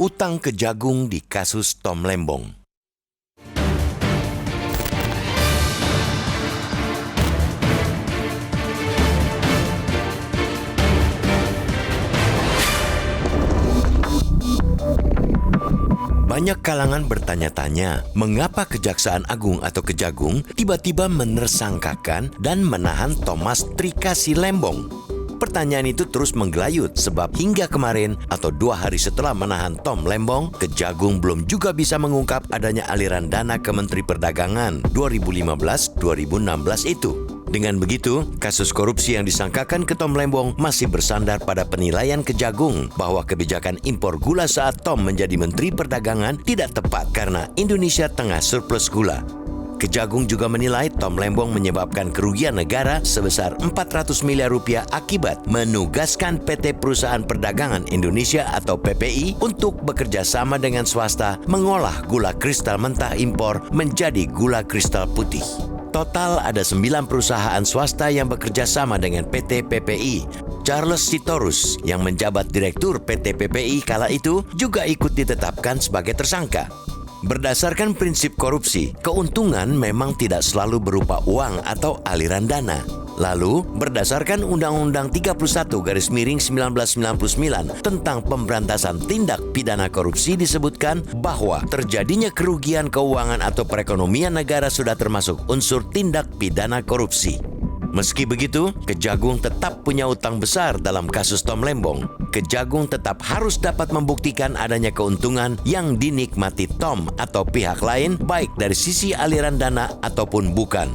Utang Kejagung di kasus Tom Lembong. Banyak kalangan bertanya-tanya, mengapa Kejaksaan Agung atau Kejagung tiba-tiba menersangkakan dan menahan Thomas Trikasih Lembong? Pertanyaan itu terus menggelayut sebab hingga kemarin atau 2 hari setelah menahan Tom Lembong, Kejagung belum juga bisa mengungkap adanya aliran dana ke Menteri Perdagangan 2015-2016 itu. Dengan begitu, kasus korupsi yang disangkakan ke Tom Lembong masih bersandar pada penilaian Kejagung bahwa kebijakan impor gula saat Tom menjadi Menteri Perdagangan tidak tepat karena Indonesia tengah surplus gula. Kejagung juga menilai Tom Lembong menyebabkan kerugian negara sebesar 400 miliar rupiah akibat menugaskan PT Perusahaan Perdagangan Indonesia atau PPI untuk bekerja sama dengan swasta mengolah gula kristal mentah impor menjadi gula kristal putih. Total ada 9 perusahaan swasta yang bekerja sama dengan PT PPI. Charles Sitorus yang menjabat Direktur PT PPI kala itu juga ikut ditetapkan sebagai tersangka. Berdasarkan prinsip korupsi, keuntungan memang tidak selalu berupa uang atau aliran dana. Lalu, berdasarkan Undang-Undang 31/1999 tentang pemberantasan tindak pidana korupsi disebutkan bahwa terjadinya kerugian keuangan atau perekonomian negara sudah termasuk unsur tindak pidana korupsi. Meski begitu, Kejagung tetap punya utang besar dalam kasus Tom Lembong. Kejagung tetap harus dapat membuktikan adanya keuntungan yang dinikmati Tom atau pihak lain baik dari sisi aliran dana ataupun bukan.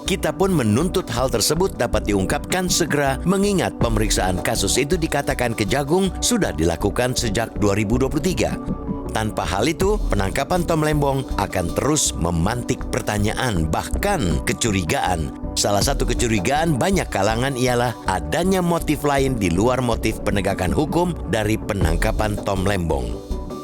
Kita pun menuntut hal tersebut dapat diungkapkan segera mengingat pemeriksaan kasus itu dikatakan Kejagung sudah dilakukan sejak 2023. Tanpa hal itu, penangkapan Tom Lembong akan terus memantik pertanyaan bahkan kecurigaan. Salah satu kecurigaan banyak kalangan ialah adanya motif lain di luar motif penegakan hukum dari penangkapan Tom Lembong.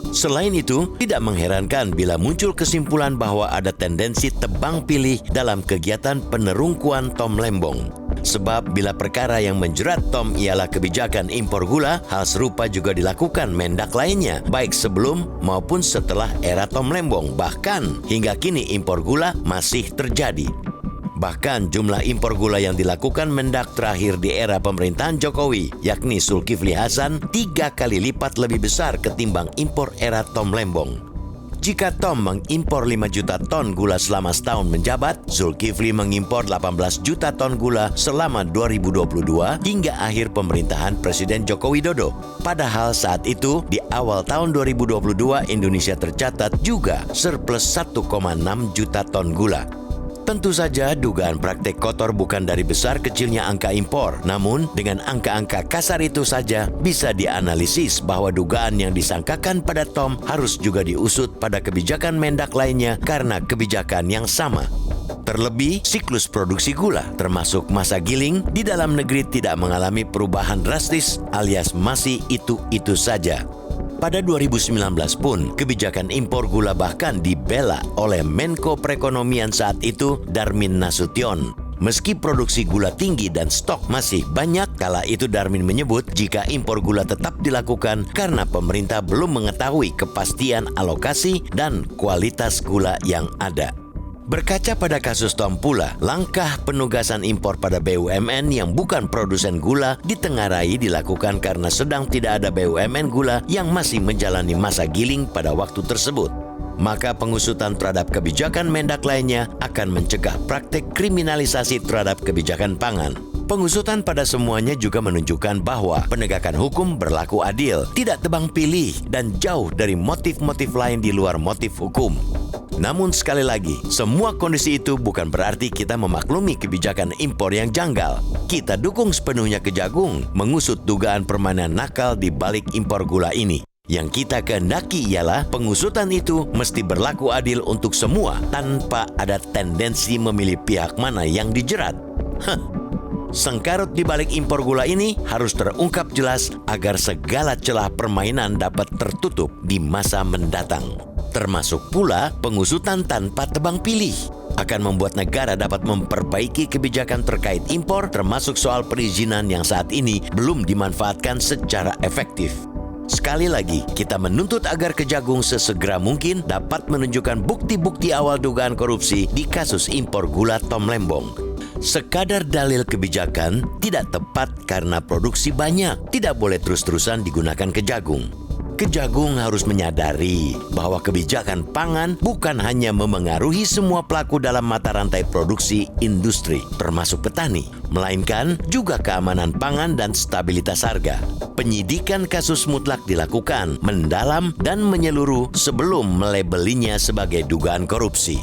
Selain itu, tidak mengherankan bila muncul kesimpulan bahwa ada tendensi tebang pilih dalam kegiatan penerungkuan Tom Lembong. Sebab bila perkara yang menjerat Tom ialah kebijakan impor gula, hal serupa juga dilakukan Mendak lainnya, baik sebelum maupun setelah era Tom Lembong. Bahkan hingga kini impor gula masih terjadi. Bahkan jumlah impor gula yang dilakukan Mendak terakhir di era pemerintahan Jokowi, yakni Zulkifli Hasan, 3 kali lipat lebih besar ketimbang impor era Tom Lembong. Jika Tom mengimpor 5 juta ton gula selama setahun menjabat, Zulkifli mengimpor 18 juta ton gula selama 2022 hingga akhir pemerintahan Presiden Joko Widodo. Padahal saat itu, di awal tahun 2022, Indonesia tercatat juga surplus 1,6 juta ton gula. Tentu saja dugaan praktek kotor bukan dari besar kecilnya angka impor. Namun dengan angka-angka kasar itu saja bisa dianalisis bahwa dugaan yang disangkakan pada Tom harus juga diusut pada kebijakan Mendak lainnya karena kebijakan yang sama. Terlebih, siklus produksi gula termasuk masa giling di dalam negeri tidak mengalami perubahan drastis alias masih itu-itu saja. Pada 2019 pun, kebijakan impor gula bahkan dibela oleh Menko Perekonomian saat itu, Darmin Nasution. Meski produksi gula tinggi dan stok masih banyak, kala itu Darmin menyebut jika impor gula tetap dilakukan karena pemerintah belum mengetahui kepastian alokasi dan kualitas gula yang ada. Berkaca pada kasus Tom pula, langkah penugasan impor pada BUMN yang bukan produsen gula ditengarai dilakukan karena sedang tidak ada BUMN gula yang masih menjalani masa giling pada waktu tersebut. Maka pengusutan terhadap kebijakan Mendak lainnya akan mencegah praktek kriminalisasi terhadap kebijakan pangan. Pengusutan pada semuanya juga menunjukkan bahwa penegakan hukum berlaku adil, tidak tebang pilih, dan jauh dari motif-motif lain di luar motif hukum. Namun sekali lagi, semua kondisi itu bukan berarti kita memaklumi kebijakan impor yang janggal. Kita dukung sepenuhnya Kejagung mengusut dugaan permainan nakal di balik impor gula ini. Yang kita kehendaki ialah pengusutan itu mesti berlaku adil untuk semua tanpa ada tendensi memilih pihak mana yang dijerat. Sengkarut di balik impor gula ini harus terungkap jelas agar segala celah permainan dapat tertutup di masa mendatang. Termasuk pula pengusutan tanpa tebang pilih akan membuat negara dapat memperbaiki kebijakan terkait impor termasuk soal perizinan yang saat ini belum dimanfaatkan secara efektif. Sekali lagi, kita menuntut agar Kejagung sesegera mungkin dapat menunjukkan bukti-bukti awal dugaan korupsi di kasus impor gula Tom Lembong. Sekadar dalil kebijakan tidak tepat karena produksi banyak, tidak boleh terus-terusan digunakan Kejagung. Kejagung harus menyadari bahwa kebijakan pangan bukan hanya memengaruhi semua pelaku dalam mata rantai produksi industri, termasuk petani, melainkan juga keamanan pangan dan stabilitas harga. Penyidikan kasus mutlak dilakukan, mendalam dan menyeluruh sebelum melabelinya sebagai dugaan korupsi.